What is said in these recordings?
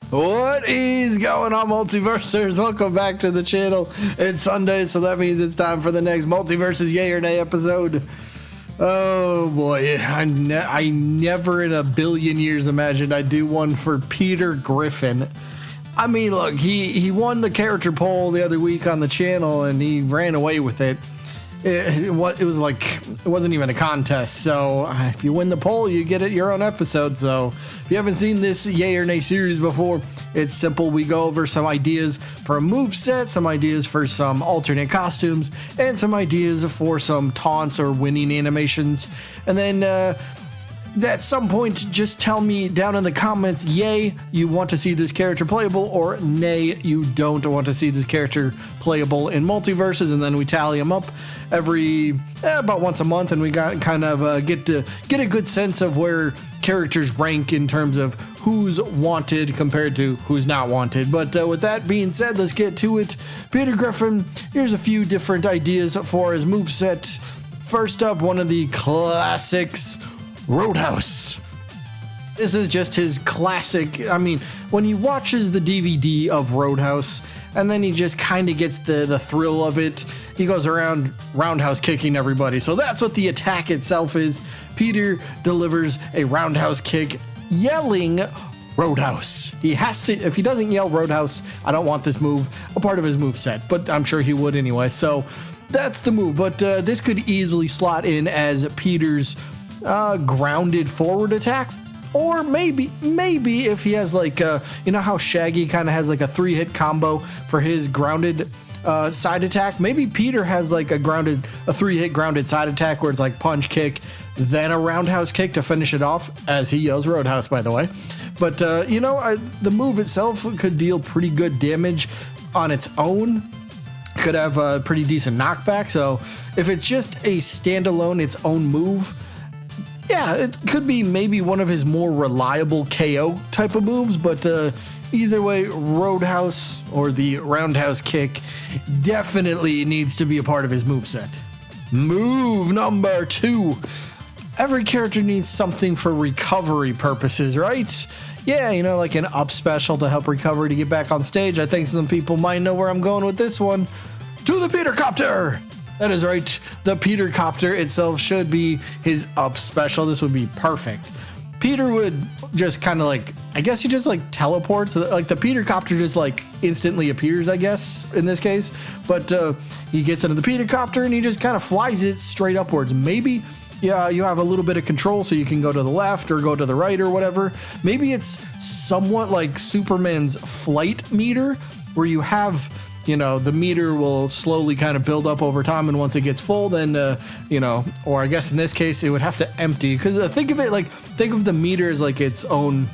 What is going on, Multiversers? Welcome back to the channel. It's Sunday, so that means it's time for the next Multiversus Yay or Nay episode. Oh boy, I never in a billion years imagined I'd do one for Peter Griffin. I mean, look, he won the character poll the other week on the channel, and he ran away with it. It wasn't even a contest, so if you win the poll, you get your own episode. So if you haven't seen this Yay or Nay series before, it's simple. We go over some ideas for a moveset, some ideas for some alternate costumes, and some ideas for some taunts or winning animations. And then at some point, just tell me down in the comments, yay, you want to see this character playable, or nay, you don't want to see this character playable in Multiverses, and then we tally them up about once a month, and we got kind of get a good sense of where characters rank in terms of who's wanted compared to who's not wanted. But with that being said, let's get to it. Peter Griffin, here's a few different ideas for his moveset. First up, one of the classics, Roadhouse. This is just his classic. I mean, when he watches the DVD of Roadhouse, and then he just kind of gets the thrill of it, he goes around roundhouse kicking everybody. So that's what the attack itself is. Peter delivers a roundhouse kick, yelling Roadhouse. He has to. If he doesn't yell Roadhouse, I don't want this move a part of his moveset, but I'm sure he would anyway. So that's the move. But this could easily slot in as Peter's grounded forward attack, or maybe if he has like you know how Shaggy kind of has like a 3-hit combo for his grounded side attack. Maybe Peter has like a 3-hit grounded side attack where it's like punch, kick, then a roundhouse kick to finish it off, as he yells Roadhouse, by the way. But the move itself could deal pretty good damage on its own. Could have a pretty decent knockback. So if it's just a standalone its own move, yeah, it could be maybe one of his more reliable KO type of moves, but either way, Roadhouse or the roundhouse kick definitely needs to be a part of his moveset. Move number 2. Every character needs something for recovery purposes, right? Yeah, like an up special to help recover to get back on stage. I think some people might know where I'm going with this one. To the Peter Copter! That is right. The Peter Copter itself should be his up special. This would be perfect. Peter would just kind of I guess he just teleports. Like the Peter Copter just instantly appears, I guess, in this case. But he gets into the Peter Copter and he just kind of flies it straight upwards. Maybe you have a little bit of control so you can go to the left or go to the right or whatever. Maybe it's somewhat like Superman's flight meter, where you have the meter will slowly kind of build up over time, and once it gets full, then or I guess in this case it would have to empty, because think of the meter as its own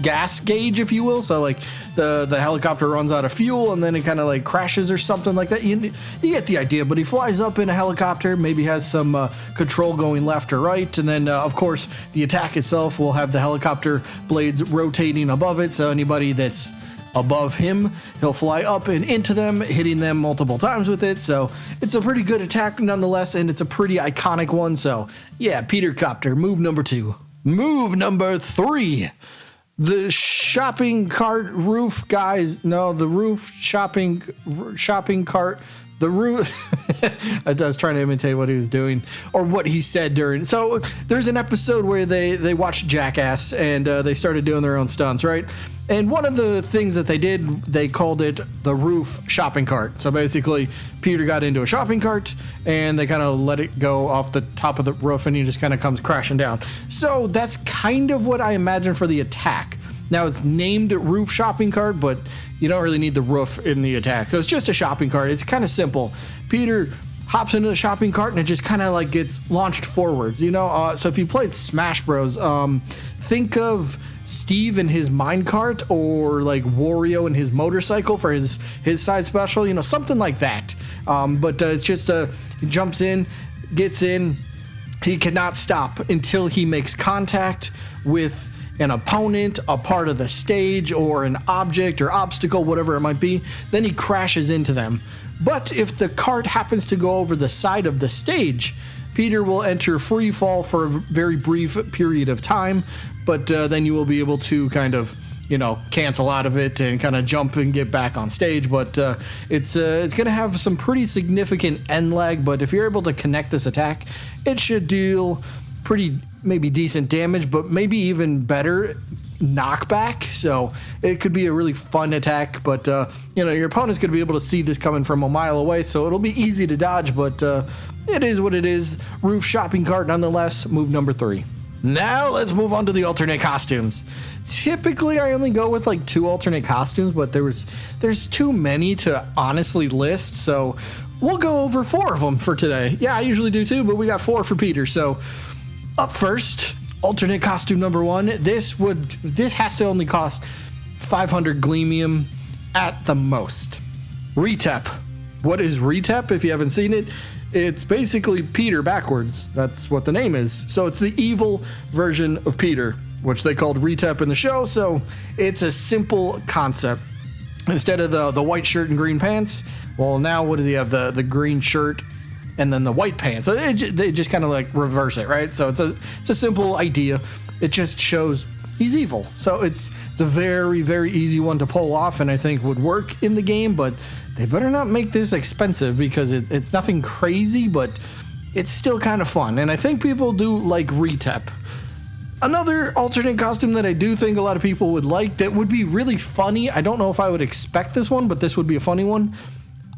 gas gauge, if you will. So the helicopter runs out of fuel and then it kind of crashes or something like that. You get the idea. But he flies up in a helicopter, maybe has some control going left or right, and then of course the attack itself will have the helicopter blades rotating above it, so anybody that's above him, he'll fly up and into them, hitting them multiple times with it. So it's a pretty good attack nonetheless, and it's a pretty iconic one. So yeah, Peter Copter, move number 2. Move number 3. The shopping cart roof guys. No, the roof shopping cart. The roof. I was trying to imitate what he was doing or what he said during. So there's an episode where they watched Jackass and they started doing their own stunts, right? And one of the things that they did, they called it the roof shopping cart. So basically, Peter got into a shopping cart and they kind of let it go off the top of the roof and he just kind of comes crashing down. So that's kind of what I imagine for the attack. Now it's named roof shopping cart, but you don't really need the roof in the attack. So it's just a shopping cart. It's kind of simple. Peter hops into the shopping cart and it just kind of gets launched forwards, So if you played Smash Bros, think of Steve and his minecart, or Wario and his motorcycle for his side special, something like that. But it's just he jumps in, gets in, he cannot stop until he makes contact with an opponent, a part of the stage, or an object or obstacle, whatever it might be. Then he crashes into them. But if the cart happens to go over the side of the stage, Peter will enter free fall for a very brief period of time, but then you will be able to kind of, cancel out of it and kind of jump and get back on stage. But it's going to have some pretty significant end lag. But if you're able to connect this attack, it should deal pretty maybe decent damage, but maybe even better knockback. So it could be a really fun attack. But your opponent's going to be able to see this coming from a mile away, so it'll be easy to dodge. But it is what it is. Roof shopping cart nonetheless. Move number 3. Now let's move on to the alternate costumes. Typically, I only go with like 2 alternate costumes, but there's too many to honestly list, so we'll go over 4 of them for today. Yeah, I usually do too, but we got 4 for Peter. So up first, alternate costume number 1. This has to only cost 500 Gleamium at the most. Retep. What is Retep? If you haven't seen it, it's basically Peter backwards. That's what the name is. So it's the evil version of Peter, which they called Retep in the show. So it's a simple concept. Instead of the white shirt and green pants, well, now what does he have? The green shirt and then the white pants. So they just kind of like reverse it, right? So it's a simple idea. It just shows he's evil. So it's a very, very easy one to pull off, and I think would work in the game, but they better not make this expensive because it's nothing crazy, but it's still kind of fun. And I think people do like Retep. Another alternate costume that I do think a lot of people would like that would be really funny. I don't know if I would expect this one, but this would be a funny one.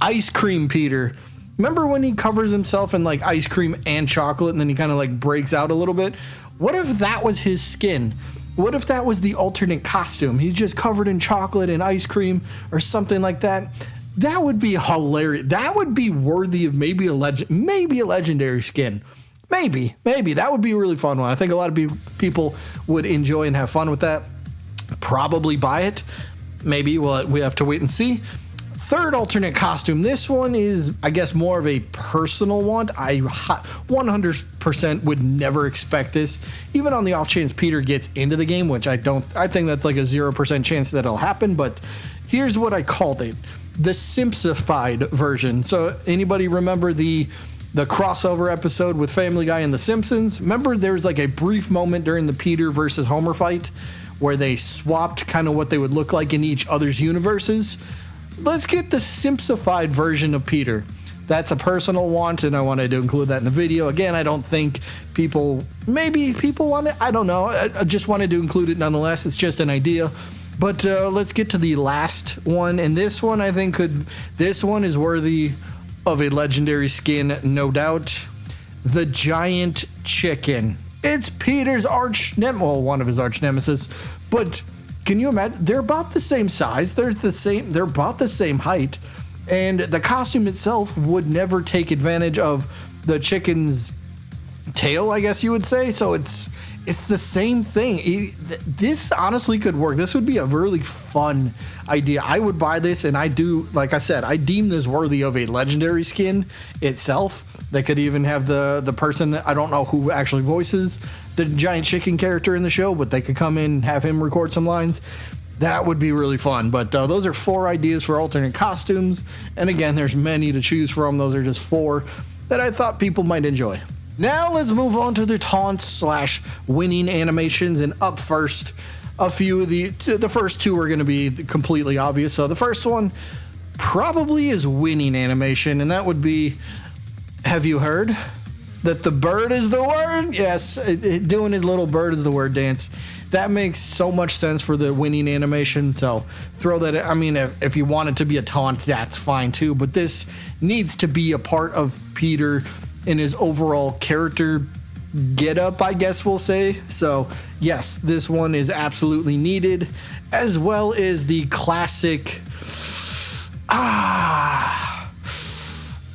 Ice Cream Peter. Remember when he covers himself in like ice cream and chocolate and then he kind of like breaks out a little bit? What if that was his skin? What if that was the alternate costume? He's just covered in chocolate and ice cream or something like that. That would be hilarious. That would be worthy of maybe a legendary skin. Maybe. That would be a really fun one. I think a lot of people would enjoy and have fun with that. Probably buy it. Maybe we have to wait and see. Third alternate costume. This one is, I guess, more of a personal one. I 100% would never expect this. Even on the off chance Peter gets into the game, which I think that's like a 0% chance that it'll happen. But here's what I called it. The Simpsified version. So anybody remember the crossover episode with Family Guy and The Simpsons? Remember there was like a brief moment during the Peter versus Homer fight where they swapped kind of what they would look like in each other's universes? Let's get the Simpsified version of Peter. That's a personal want, and I wanted to include that in the video. Again, I don't think maybe people want it. I don't know. I just wanted to include it nonetheless. It's just an idea. But let's get to the last one, and this one I think this one is worthy of a legendary skin, no doubt. The Giant Chicken. It's Peter's one of his arch nemesis, but can you imagine? They're about the same size. They're about the same height, and the costume itself would never take advantage of the chicken's tail, I guess you would say. So it's the same thing. This honestly could work. This would be a really fun idea. I would buy this, and I do, like I said, I deem this worthy of a legendary skin itself. They could even have the person that I don't know who actually voices the giant chicken character in the show, but they could come in and have him record some lines. That would be really fun. But those are 4 ideas for alternate costumes. And again, there's many to choose from. Those are just 4 that I thought people might enjoy. Now let's move on to the taunts / winning animations, and up first, a few of the first 2 are going to be completely obvious. So the first one probably is winning animation, and that would be, have you heard that the bird is the word? Yes, doing his little bird is the word dance. That makes so much sense for the winning animation. So throw that. I mean, if you want it to be a taunt, that's fine too. But this needs to be a part of Peter in his overall character get up, I guess we'll say. So yes, this one is absolutely needed, as well as the classic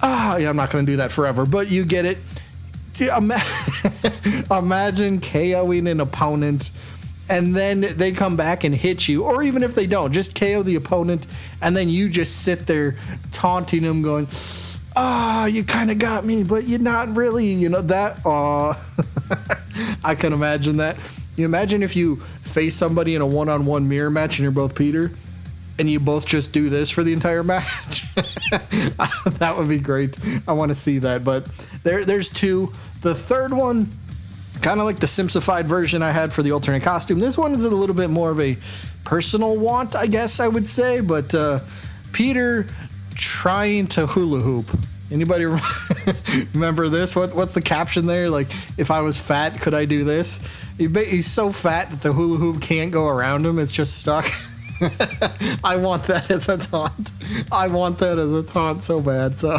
yeah, I'm not going to do that forever, but you get it. Imagine KOing an opponent and then they come back and hit you, or even if they don't, just KO the opponent and then you just sit there taunting them going, you kind of got me, but you're not really, that. I can imagine that. You imagine if you face somebody in a one-on-one mirror match and you're both Peter and you both just do this for the entire match. That would be great. I want to see that. But there's 2. The third one, Kind of like the simplified version I had for the alternate costume. This one is a little bit more of a personal want, I guess I would say. But Peter trying to hula hoop. Anybody remember this? What's the caption there? Like, if I was fat, could I do this? He's so fat that the hula hoop can't go around him. It's just stuck. I want that as a taunt. I want that as a taunt so bad. So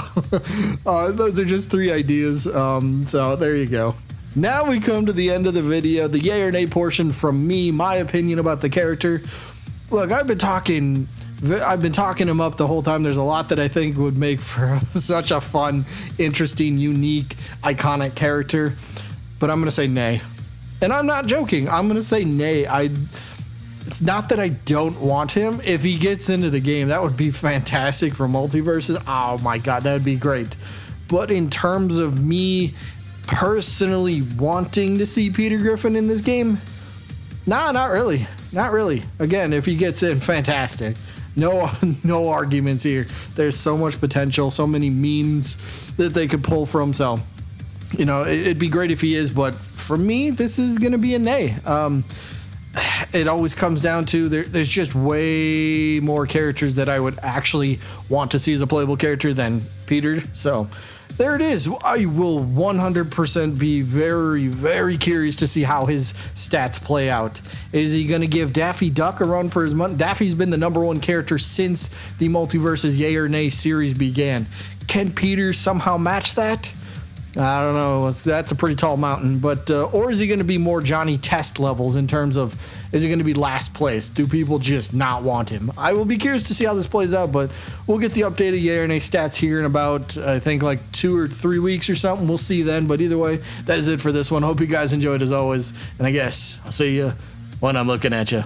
those are just 3 ideas. So there you go. Now we come to the end of the video, the yay or nay portion from me, my opinion about the character. Look, I've been talking him up the whole time. There's a lot that I think would make for such a fun, interesting, unique, iconic character. But I'm going to say nay. And I'm not joking. I'm going to say nay. It's not that I don't want him. If he gets into the game, that would be fantastic for Multiversus. Oh my God, that would be great. But in terms of me personally wanting to see Peter Griffin in this game, nah, not really. Not really. Again, if he gets in, fantastic. No arguments here. There's so much potential, so many memes that they could pull from. So, you know, it'd be great if he is, but for me, this is going to be a nay. It always comes down to there's just way more characters that I would actually want to see as a playable character than Peter. So there it is. I will 100% be very, very curious to see how his stats play out. Is he going to give Daffy Duck a run for his money? Daffy's been the #1 character since the Multiversus Yay or Nay series began. Can Peter somehow match that? I don't know. That's a pretty tall mountain. But or is he going to be more Johnny Test levels in terms of, is he going to be last place? Do people just not want him? I will be curious to see how this plays out, but we'll get the updated Yay or Nay stats here in about, I think, like 2 or 3 weeks or something. We'll see then. But either way, that is it for this one. Hope you guys enjoyed as always. And I guess I'll see you when I'm looking at you.